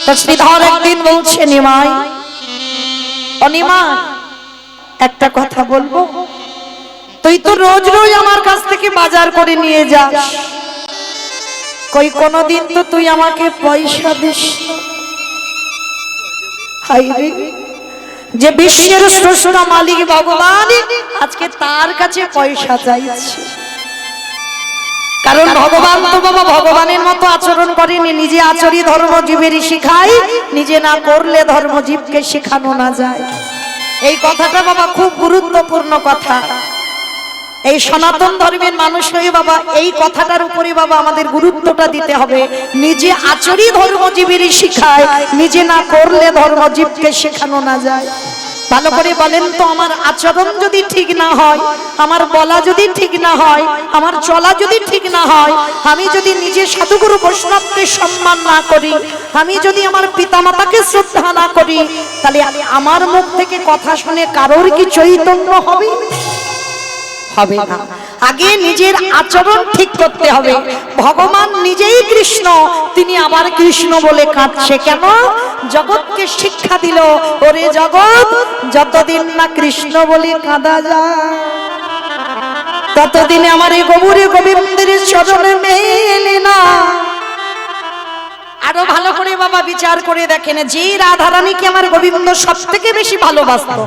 তো শ্রীধর একদিন বলছে নিমাই, অনিমাই একটা কথা বলবো, তুই তো রোজ রোজ আমার কাছ থেকে বাজার করে নিয়ে যাস, কই কোনদিন তো তুই আমাকে পয়সা দিস না। হাই রে, যে বিশ্বের স্রষ্টা মালিক ভগবান আজকে তার কাছে পয়সা চাইছে। কারণ ভগবান তো বাবা ভগবানের মতো আচরণ করেনি, নিজে আচরি ধর্মজীবেরই শিখায়, নিজে না করলে ধর্মজীবকে শেখানো না যায়। এই কথাটা বাবা খুব গুরুত্বপূর্ণ কথা। এই সনাতন ধর্মের মানুষ হয়ে বাবা এই কথাটার উপরে বাবা আমাদের গুরুত্বটা দিতে হবে। নিজে আচরি ধর্মজীবেরই শিখায়, নিজে না করলে ধর্মজীবকে শেখানো না যায়। ভালো করে বলেন তো, আমার আচরণ যদি ঠিক না হয়, আমার বলা যদি ঠিক না হয়, আমার চলা যদি ঠিক না হয়, আমি যদি নিজে সাধুগুরু বৈষ্ণবকে সম্মান না করি, আমি যদি আমার পিতামাতাকে শ্রদ্ধা না করি, তাহলে আমার মুখ থেকে কথা শুনে কারোর কি চৈতন্য হবে? হবে না। আগে নিজের আচরণ ঠিক করতে হবে। ভগবান নিজেই কৃষ্ণ, তিনি আবার কৃষ্ণ বলে কাঁদছে কেন? জগৎকে শিক্ষা দিল, ওরে জগৎ যতদিন না কৃষ্ণ বলে কাঁদা যায়, ততদিনে আমার এই গৌরে গোবিন্দের চরণে মেলে না। আরো ভালো করে বাবা বিচার করে দেখেন, যে রাধারানীকে আমার গোবিন্দ সব থেকে বেশি ভালোবাসত,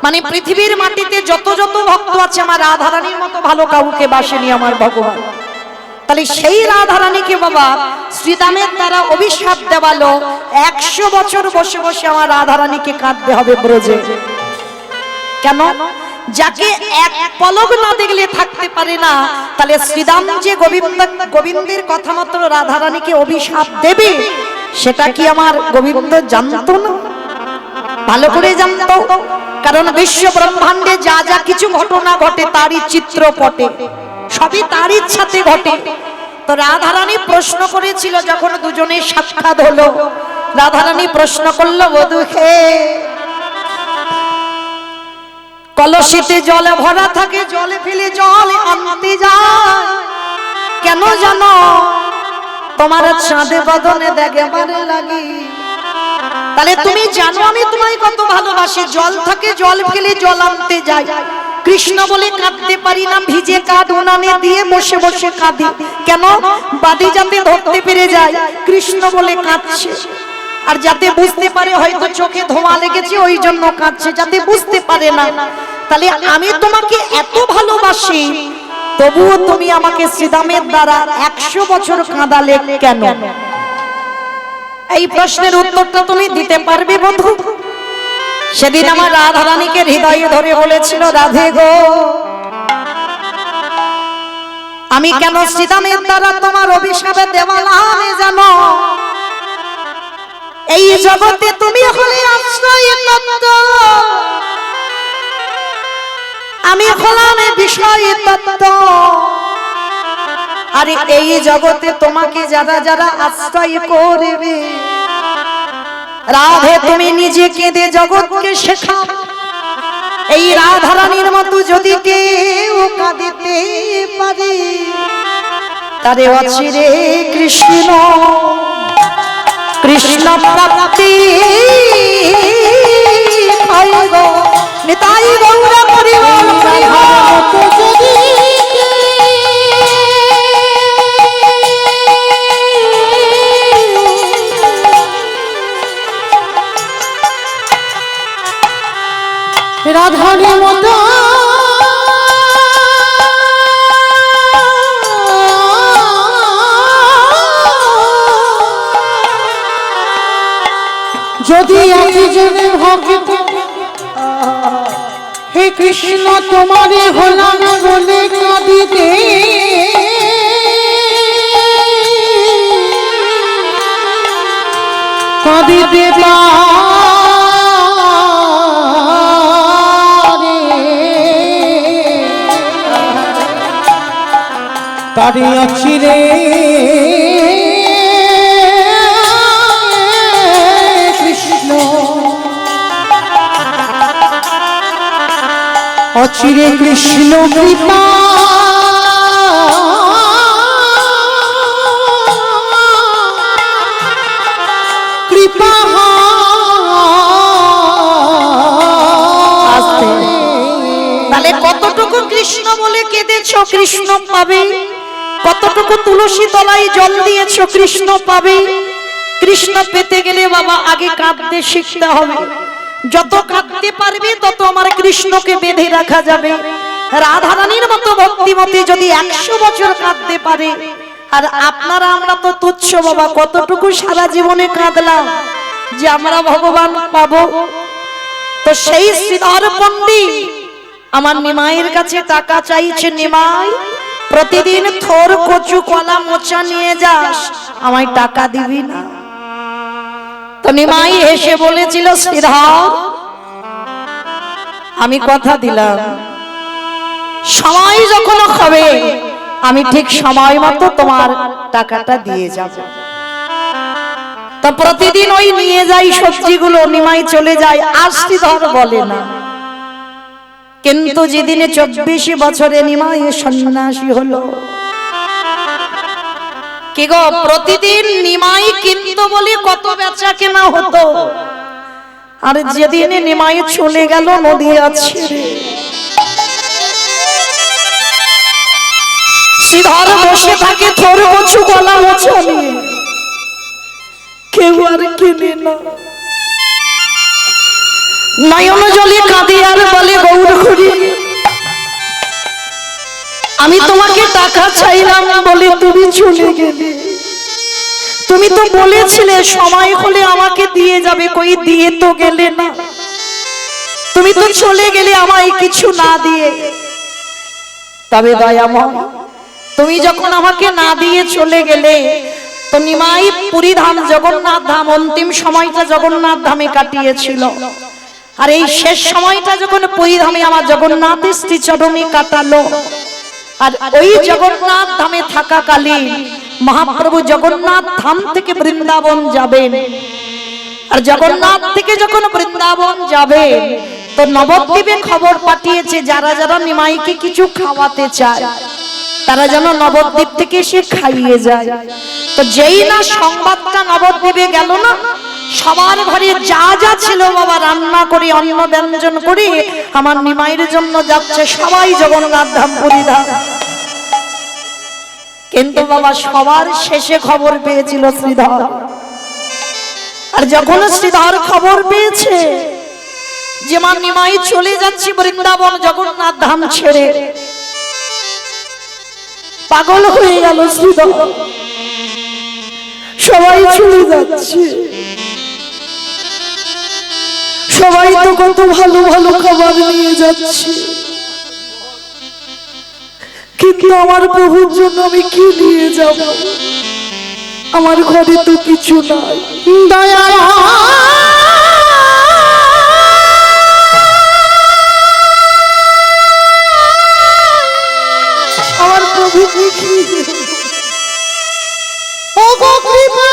মানে পৃথিবীর মাটিতে যত যত ভক্ত আছে আমার রাধারানীর মতো ভালো কাউকে বাসেনি আমার ভগবান। তাহলে সেই রাধারানীকে বাবা শ্রীদামের দ্বারা অভিশাপ দেওয়ালো, 100 বছর বসে বসে আমার রাধারানীকে কাঁদতে হবে ব্রজে। কেন? যাকে এক পলক না দেখলে থাকতে পারে না, তাহলে শ্রীদাম যে গোবিন্দের কথা মতো রাধারানীকে অভিশাপ দেবে, সেটা কি আমার গোবিন্দ জানতো না? ভালো করে জানতো। কারণ বিশ্ব ব্রহ্মাণ্ডে যা যা কিছু ঘটনা ঘটে তারই চিত্রপটে, সবই তার ইচ্ছাতে ঘটে। তো রাধারানী প্রশ্ন করেছিল, যখন দুজনের সাক্ষাৎ হলো, রাধারানী প্রশ্ন করলো, বধূ হে কলসিতে জল ভরা থাকে, জলে ফেলে জল আনতে যায় কেন জানো? তোমার চাঁদে বদনে দেখবারে লাগে। তাহলে তুমি জানো আমি তোমায় কত ভালোবাসি। জল থাকে, জল ফেলে জল আনতে যাই। কৃষ্ণ বলে কাঁদতে পারি না, ভিজে কাঁদ উনানে দিয়ে বসে বসে কাঁদি কেন? বাদি যাতে ধরতে পেরে যায়, কৃষ্ণ বলে কাঁদছে। আর যাতে বুঝতে পারে হয়তো চোখে ধোঁয়া লেগেছে ওই জন্য কাঁদছে, যাতে বুঝতে পারে না। তাহলে আমি তোমাকে এত ভালোবাসি, তবুও তুমি আমাকে শ্রীদামের দ্বারা 100 বছর কাঁদালে কেন? এই প্রশ্নের উত্তরটা তুমি দিতে পারবে বন্ধু? সেদিন আমার রাধা রানীকে হৃদয়ে ধরে বলেছিল, রাধে গো, আমি কেন শ্রীদামের দ্বারা তোমার অভিশাপে দেওয়ালাম জানো? এই জগতে তুমি হলে আশ্রয় তত্ত্ব, আমি হলাম বিষয় তত্ত্ব। আর এই জগতে তোমাকে যারা যারা আশ্রয় করবে, রাধে তুমি নিজে কেঁদে জগৎকে শেখাও। এই রাধা রানীর মতো যদি কেউ কাঁদিতে পারে, তারে অচিরে কৃষ্ণ কৃষ্ণ প্রাপ্তি হয় গো। নিতাই গৌর পরিবার রাধার মতো যদি একজনে ভক্ত, হে কৃষ্ণ তোমারে হলাম বলে কাঁদিতে, কাঁদিতে তারে অচিরে কৃষ্ণ অচিরে কৃষ্ণ কৃপা কৃপা তাহলে কতটুকু কৃষ্ণ বলে কেঁদেছ কৃষ্ণ পাবে, কতটুকু তুলসী তলায় জল দিয়েছ কৃষ্ণ পাবে। কৃষ্ণ পেতে গেলে বাবা আগে কাঁদতে শিখতে হবে। যত কাঁদতে পারবে তত আমার কৃষ্ণকে বেঁধে রাখা যাবে। রাধা রানীর মতো ভক্তিমতী যদি 100 বছর কাঁদতে পারে, আর আপনারা আমরা তো তুচ্ছ বাবা, কতটুকু সারা জীবনে কাঁদলাম যে আমরা ভগবান পাবো। তো সেই শ্রীধর পণ্ডিত আমার নিমাইয়ের কাছে টাকা চাইছে। নিমাই, প্রতিদিন থোর কচু কলা মোচা নিয়ে যাস, আমায় টাকা দিবি না? তো নিমাই এসে বলেছিল, শ্রীধর আমি কথা দিলাম, সময় যখন হবে আমি ঠিক সময় মতো তোমার টাকাটা দিয়ে যাব। তো প্রতিদিন ওই নিয়ে যাই সবজিগুলো, নিমাই চলে যায়, আর শ্রীধর বলে না। কিন্তু যেদিনে 24 বছরে নিমাই সন্ন্যাসী হলো, কি গো প্রতিদিন নিমাই কিন্তু বলে কত বেচা কেনা হতো। আর যেদিনে নিমাই চলে গেল নদিয়া ছেড়ে, শ্রীধর বসে থাকে থোর কচু কলা মোচা নিয়ে, কেউ আর কেনে না। নয়ন জলে কাঁদে আর বলে, গৌর হরি আমি তোমাকে টাকা চাইলাম বলে তুমি চলে গেলে। তুমি তো বলেছিলে সময় হলে আমাকে দিয়ে যাবে, কই দিয়ে তো গেলে না। তুমি তো চলে গেলে আমায় কিছু না দিয়ে। তবে দয়াময়, তুমি যখন আমাকে না দিয়ে চলে গেলে, তো নিমাই পুরী ধাম জগন্নাথ ধাম অন্তিম সময়টা জগন্নাথ ধামে কাটিয়েছিল। আর এই শেষ সময়টা যখন পুরী ধামে আমার জগন্নাথের শ্রীচরণে কাটালো, আর ওই জগন্নাথ ধামে থাকাকালীন মহাপ্রভু জগন্নাথ ধাম থেকে বৃন্দাবন যাবেন। আর জগন্নাথ থেকে যখন বৃন্দাবন যাবেন, তো নবদ্বীপে খবর পাঠিয়েছে যারা যারা নিমাইকে কিছু খাওয়াতে চায় তারা যেন নবদ্বীপ থেকে সে খাইয়ে যায়। তো যেই না সংবাদটা নবদ্বীপে গেল না, সবার ঘরে যা যা ছিল বাবা রান্না করে অন্ন ব্যঞ্জন করে আমার নিমাইয়ের জন্য যাচ্ছে সবাই জগন্নাথ ধাম পুরী ধাম। কিন্তু বাবা সবার শেষে খবর পেয়েছিল শ্রীধর। আর যখন শ্রীধর খবর পেয়েছে যে মা নিমাই চলে যাচ্ছে বৃন্দাবন জগন্নাথ ধাম ছেড়ে, পাগল হয়ে গেল শ্রীধর। সবাই চলে যাচ্ছে, সবাই তো কত ভালো ভালো খাবার নিয়ে যাচ্ছে, কিন্তু আমার প্রভুর জন্য আমি কি নিয়ে যাব? আমার ঘরে তো কিছু নাই। দয়া আমার প্রভুকে কি ও গো কৃপা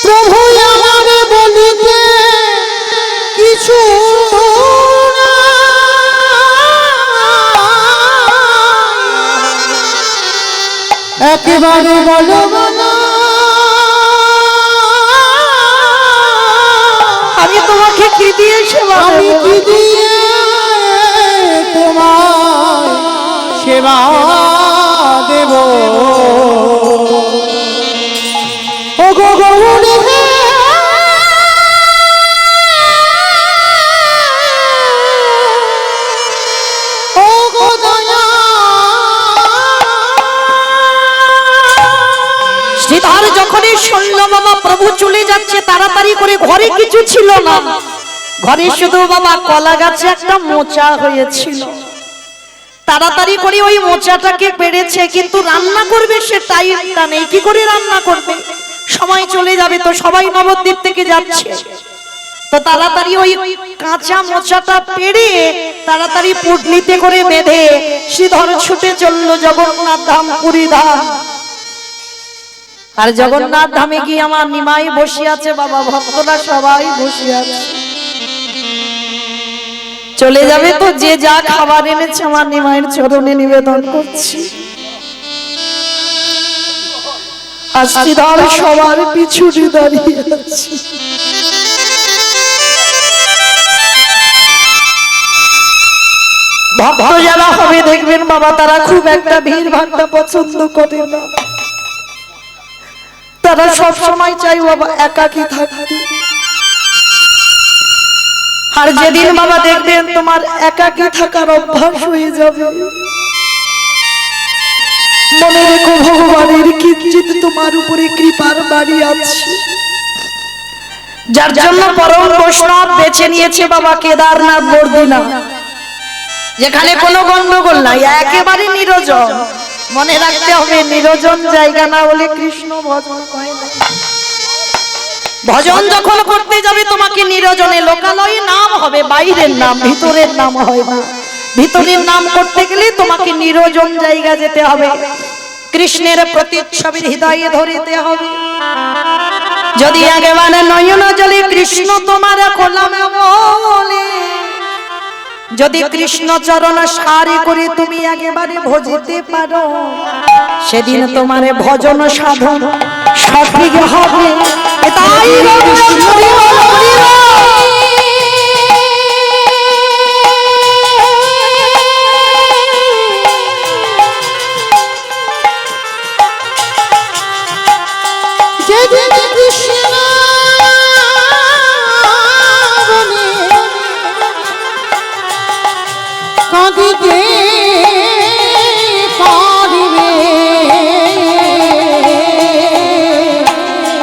প্রভু আমারে বলিতে কিছু একেবারে বলো বলো, আমি তোমাকে কি দিয়ে সেবা আমি কি দিয়ে তোমার সেবা দেব? ও গো গৌরী হে, ও গো দয়া। শ্রীধর যখনই শুনল বাবা প্রভু চলে যাচ্ছে, তাড়াতাড়ি করে ঘরে কিছু ছিল না, ঘরে শুধু বাবা কলা গাছে একটা মোচা হয়েছিল। তাড়াতাড়ি করে ওই মোচাটাকে পেড়েছে, কিন্তু রান্না করবে সে টাইমটা নেই। কি করে রান্না করবে? সময় চলে যাবে, তো সবাই নবদ্বীপ থেকে যাচ্ছে। তো তাড়াতাড়ি ওই কাঁচা মোচাটা পেড়ে তাড়াতাড়ি পুটলিতে করে বেঁধে শ্রীধর ছুটে চলল জগন্নাথ ধাম পুরী ধাম। আর জগন্নাথ ধামে গিয়ে আমার নিমাই বসে আছে বাবা, ভক্তরা সবাই বসে আছে। চলে যাবে তো যে যা খাবার এনেছে আমার নিমাইয়ের চরণে নিবেদন করছি। আর শ্রীধর সবার পিছনে দাঁড়িয়ে আছে। ভক্ত যারা হবে দেখবেন বাবা তারা খুব একটা ভিড় ভাট্টা পছন্দ করে না, তারা সব সময় চাই বাবা একাকী থাকতে। আর যেদিন বাবা দেখবেন তোমার একাকী থাকার অভ্যাস হয়ে যাবে, মনে রেখো ভগবানের কিঞ্চিৎ তোমার উপরে কৃপার বাড়ি আছে। যার জন্য পরম বৈষ্ণব বেছে নিয়েছে বাবা কেদারনাথ বর্ধিনাথ, যেখানে কোনো গন্ডগোল নাই, একেবারে নিরজন। মনে রাখতে হবে নিরজন জায়গা না হলে কৃষ্ণ ভজন হয় না। ভজন যখন করতে যাবে তোমাকে নিরজনে, লোকালয়ে নাম হবে, বাইরের নাম, ভিতরের নাম হয় না। ভিতরের নাম করতে গেলে তোমাকে নিরজন জায়গা যেতে হবে, কৃষ্ণের প্রতিচ্ছবি হৃদয়ে ধরিতে হবে। যদি একেবারে নয়ন জলে কৃষ্ণ তোমার খোলাম বলে, যদি কৃষ্ণ চরণ সারি করে তুমি একেবারে ভজিতে পারো, সেদিন তোমার ভজন সাধন সঠিক হবে। তাই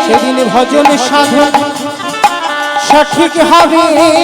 সেদিন ভজন সাধন সঠিক হবে।